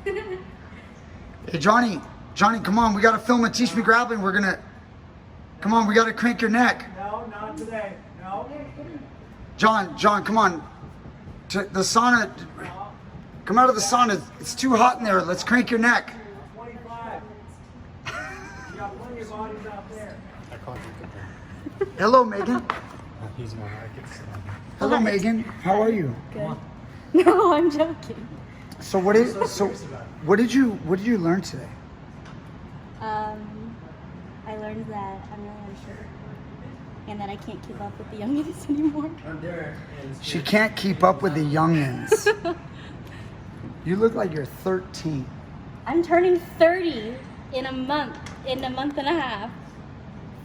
Hey, Johnny, come on. We got to film a Teach Me Grappling. We're going to, come on, we got to crank your neck. No, not today. No. John, come on. The sauna, come out of the sauna. It's too hot in there. Let's crank your neck. 25. You got plenty of bodies out there. I called you. Hello, Megan. He's my market. Hello, Megan. How are you? Good. No, I'm joking. So what did you learn today? I learned that I'm really unsure, and that I can't keep up with the youngins anymore. She can't keep up with the youngins. You look like you're 13. I'm turning 30 in a month and a half.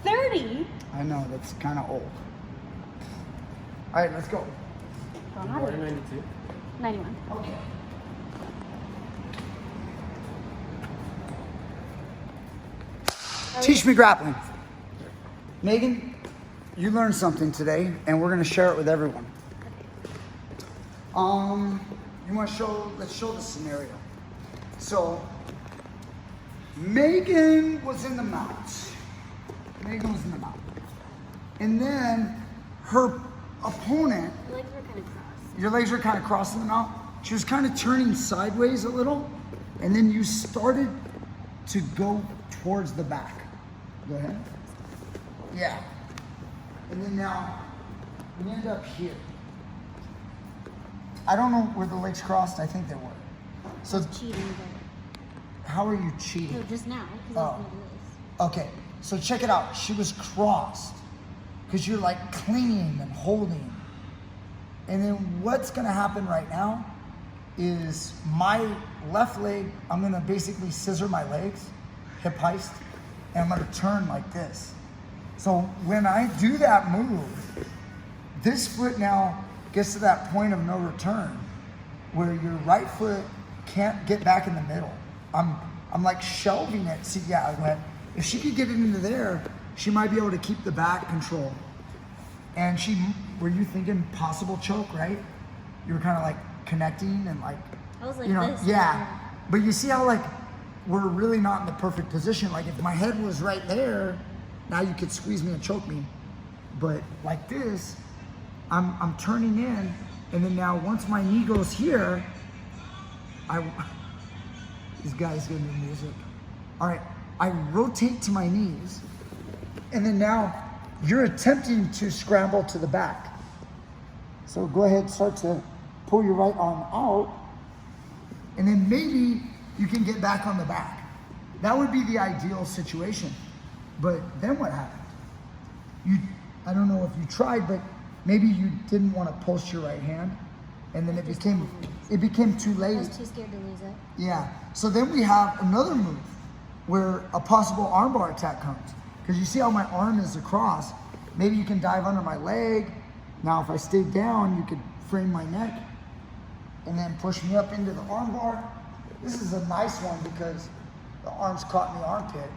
30? I know, that's kind of old. All right, let's go. Well, not 92. 91. Okay. Teach Me Grappling. Megan, you learned something today, and we're going to share it with everyone. You want to show? Let's show the scenario. So, Megan was in the mount. And then her opponent. My legs were kind of crossed. Your legs were kind of crossing the mount. She was kind of turning sideways a little, and then you started to go towards the back. Go ahead. Yeah. And then now, we end up here. I don't know where the legs crossed. I think they were. So, Cheating, how are you but cheating? no, just now because Oh. I was going to do this. Okay, so check it out. She was crossed because you're like clinging and holding. And then what's gonna happen right now is my left leg, I'm gonna basically scissor my legs, hip heist, and I'm gonna turn like this. So when I do that move, this foot now gets to that point of no return where your right foot can't get back in the middle. I'm like shelving it. See, yeah, go ahead. If she could get it into there, she might be able to keep the back control. And were you thinking possible choke, right? You were kind of like connecting and like, I was like you know, this. yeah. But you see how like we're really not in the perfect position. Like if my head was right there, now you could squeeze me and choke me. But like this, I'm turning in, and then now once my knee goes here, these guys give me music. All right, I rotate to my knees, and then now you're attempting to scramble to the back. So go ahead, start to pull your right arm out, and then maybe you can get back on the back. That would be the ideal situation. But then what happened? I don't know if you tried, but maybe you didn't want to post your right hand, and then it became too late. I was too scared to lose it. Yeah. So then we have another move where a possible armbar attack comes. Because you see how my arm is across. Maybe you can dive under my leg. Now if I stayed down, you could frame my neck and then push me up into the armbar. This is a nice one because the arm's caught in the armpit.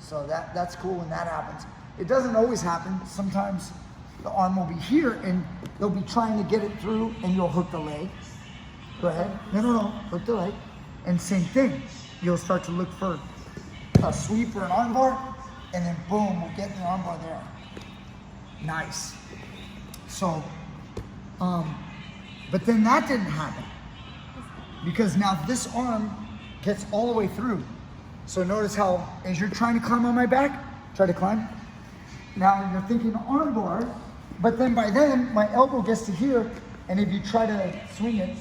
So that's cool when that happens. It doesn't always happen. Sometimes the arm will be here and they'll be trying to get it through and you'll hook the leg. Go ahead. No. Hook the leg. And same thing. You'll start to look for a sweep or an armbar, and then boom, we'll get the armbar there. Nice. So, but then that didn't happen because now this arm gets all the way through. So notice how, as you're trying to climb on my back, try to climb. Now you're thinking armbar, but then by then my elbow gets to here, and if you try to swing it,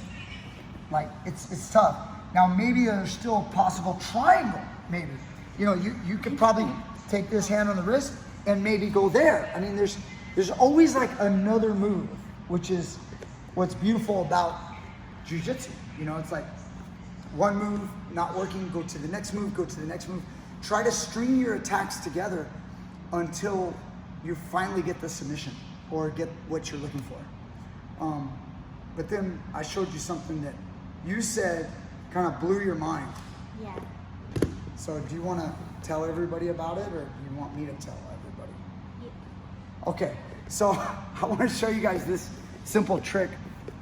like it's tough. Now maybe there's still a possible triangle, maybe. You know, you could probably take this hand on the wrist and maybe go there. I mean, there's always like another move, which is what's beautiful about jiu-jitsu. You know, it's like one move not working, go to the next move, go to the next move. Try to string your attacks together until you finally get the submission or get what you're looking for. But then I showed you something that you said kind of blew your mind. Yeah. So do you want to tell everybody about it, or do you want me to tell everybody? Yeah. Okay, so I want to show you guys this simple trick.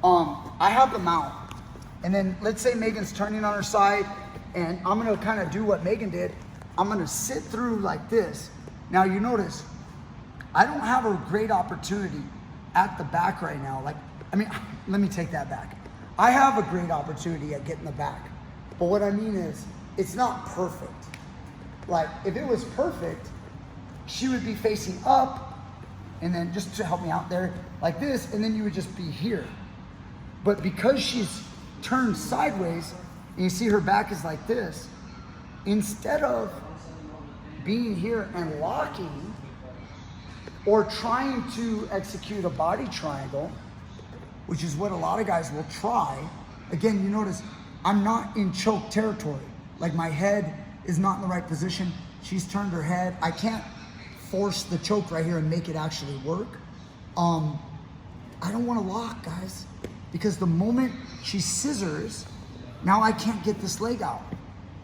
I have the mount, And then let's say Megan's turning on her side, and I'm gonna kind of do what Megan did. I'm gonna sit through like this. Now you notice, I don't have a great opportunity at the back right now. Let me take that back. I have a great opportunity at getting the back. But what I mean is, it's not perfect. Like, if it was perfect, she would be facing up, and then just to help me out there, like this, and then you would just be here. But because she's turned sideways, and you see her back is like this, instead of being here and locking, or trying to execute a body triangle, which is what a lot of guys will try. Again, you notice I'm not in choke territory. Like, my head is not in the right position. She's turned her head. I can't force the choke right here and make it actually work. I don't want to lock, guys, because the moment she scissors, now I can't get this leg out.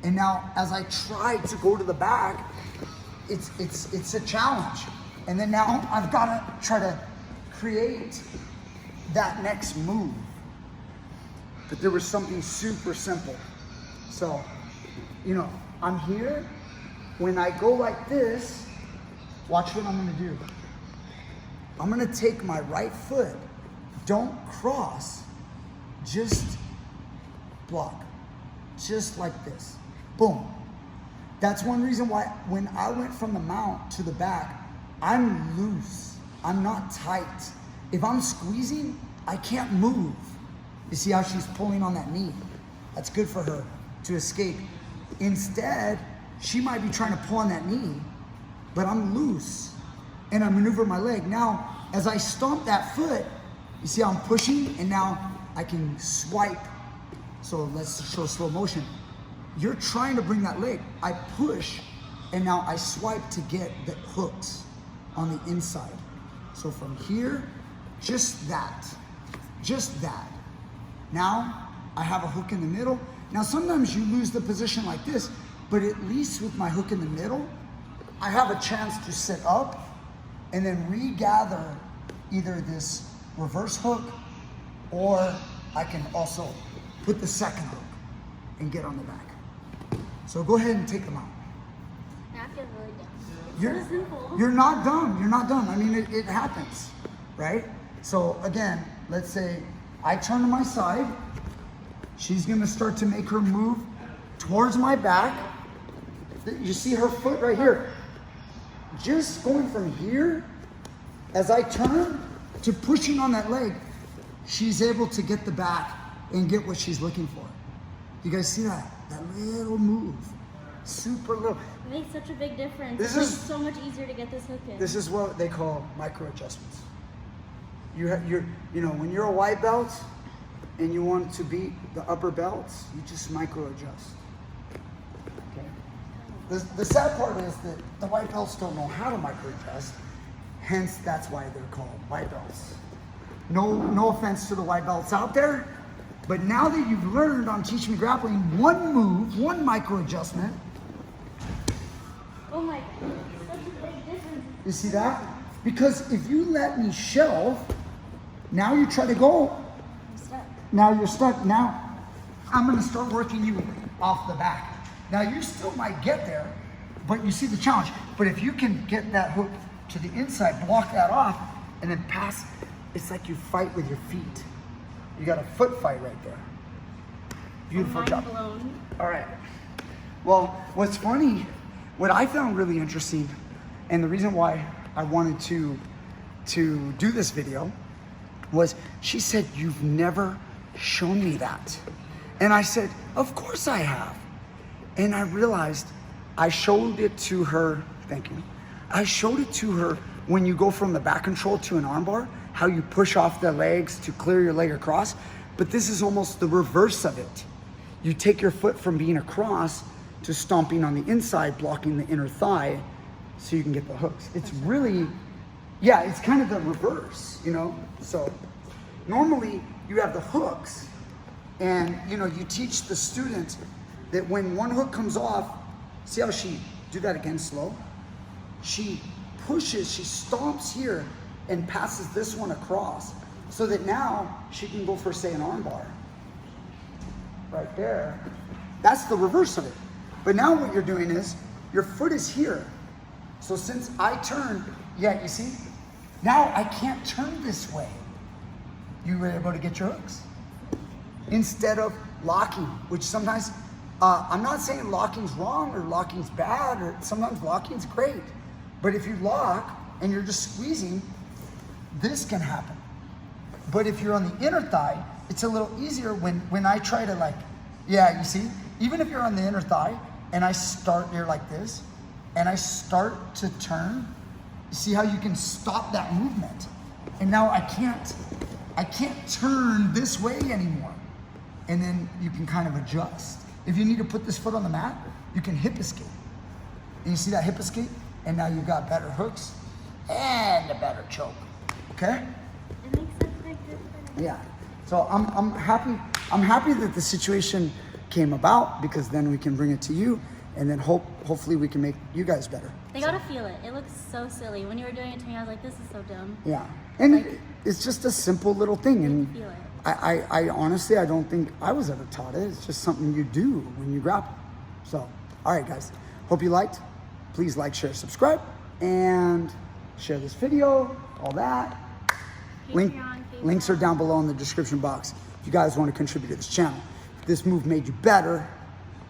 And now as I try to go to the back, it's a challenge. And then now I've got to try to create that next move. But there was something super simple. So, I'm here. When I go like this, watch what I'm gonna do. I'm gonna take my right foot, don't cross, just block. Just like this. Boom. That's one reason why when I went from the mount to the back, I'm loose. I'm not tight. If I'm squeezing, I can't move. You see how she's pulling on that knee? That's good for her to escape. Instead, she might be trying to pull on that knee, but I'm loose and I maneuver my leg. Now, as I stomp that foot, you see how I'm pushing, and now I can swipe. So let's show slow motion. You're trying to bring that leg. I push, and now I swipe to get the hooks on the inside. So from here, just that. Now, I have a hook in the middle. Now, sometimes you lose the position like this, but at least with my hook in the middle, I have a chance to sit up and then regather either this reverse hook, or I can also put the second hook and get on the back. So go ahead and take them out. I feel really dumb. It's so simple. You're not dumb. I mean, it happens, right? So again, let's say I turn to my side. She's gonna start to make her move towards my back. You see her foot right here. Just going from here, as I turn to pushing on that leg, she's able to get the back and get what she's looking for. You guys see that? That little move, super little. It makes such a big difference. This It's is- so much easier to get this hook in. This is what they call micro adjustments. When you're a white belt and you want to beat the upper belts, you just micro adjust. Okay. The sad part is that the white belts don't know how to micro adjust. Hence, that's why they're called white belts. No offense to the white belts out there, but now that you've learned on Teach Me Grappling, one move, one micro adjustment. Oh my God, such a big difference. You see that? Because if you let me shelve, now you try to go. I'm stuck. Now you're stuck. Now I'm gonna start working you off the back. Now you still might get there, but you see the challenge. But if you can get that hook to the inside, block that off, and then pass, it's like you fight with your feet. You got a foot fight right there. Beautiful Mind job. blown. All right. Well, what's funny, what I found really interesting, and the reason why I wanted to do this video was she said, "You've never shown me that." And I said, "Of course I have." And I realized I showed it to her, thank you. I showed it to her when you go from the back control to an armbar, how you push off the legs to clear your leg across. But this is almost the reverse of it. You take your foot from being across to stomping on the inside, blocking the inner thigh so you can get the hooks. It's really, yeah, it's kind of the reverse, So normally you have the hooks, and you teach the student that when one hook comes off, see how she do that again slow? She pushes, she stomps here and passes this one across so that now she can go for, say, an arm bar. right there. That's the reverse of it. But now what you're doing is, your foot is here. So since I turned, yeah, you see? Now I can't turn this way. You were able to get your hooks. Instead of locking, which sometimes, I'm not saying locking's wrong or locking's bad, or sometimes locking's great. But if you lock and you're just squeezing, this can happen. But if you're on the inner thigh, it's a little easier when I try to like, yeah, you see? Even if you're on the inner thigh and I start here like this, and I start to turn, you see how you can stop that movement? And now I can't turn this way anymore. And then you can kind of adjust. If you need to put this foot on the mat, you can hip escape. And you see that hip escape? And now you've got better hooks and a better choke, okay? It makes such a big difference. Yeah, so I'm happy that the situation came about, because then we can bring it to you, and then hopefully we can make you guys better. They gotta feel it. It looks so silly. When you were doing it to me, I was like, this is so dumb. Yeah, and Like, it's just a simple little thing, You and feel it. I honestly, I don't think I was ever taught it. It's just something you do when you grapple. So, all right, guys, hope you liked. Please like, share, subscribe, and share this video, all that. Patreon, Links are down below in the description box if you guys want to contribute to this channel. If this move made you better,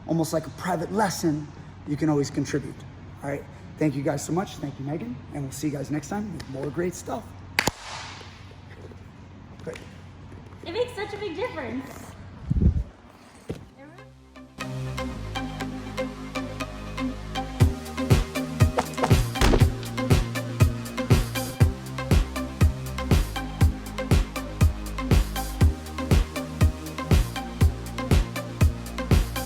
almost like a private lesson, you can always contribute. All right, thank you guys so much. Thank you, Megan, and we'll see you guys next time with more great stuff. Great. It makes such a big difference.